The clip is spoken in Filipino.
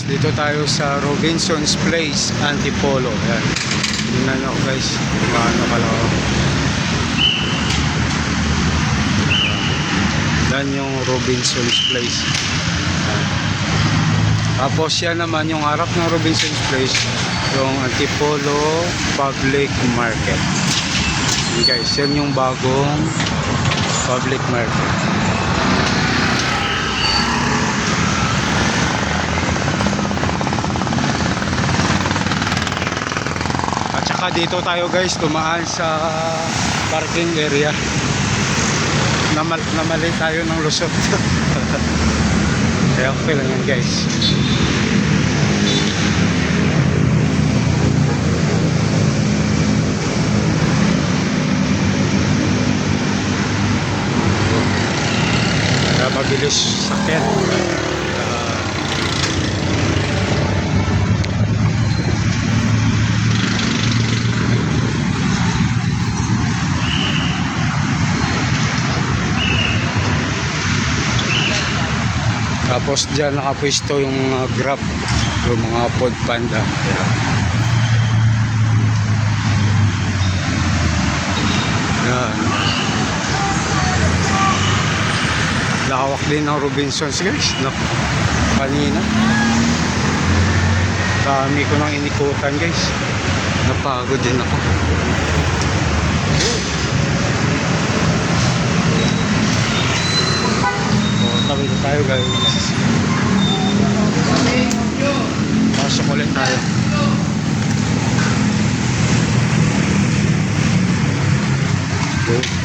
dito tayo sa Robinson's Place, Antipolo. Yan. Tingnan nyo guys, paano kalawak. Yan yung Robinson's Place. Yan. Tapos yan naman yung harap ng Robinson's Place, yung Antipolo Public Market. Yan guys, yan yung bagong public market. Dito tayo guys tumaan sa parking area. Namali tayo ng lusot. Kaya okay lang yan guys. Kaya mabilis sakyan. Tapos dyan nakapwesto yung mga Grab, yung mga Food Panda. Yan. Nakawak din ng Robinson's guys. No? Kanina. Dami ko nang inikutan guys. Napagod din ako. Tawid tayo guys. Pasok ulit tayo. Go.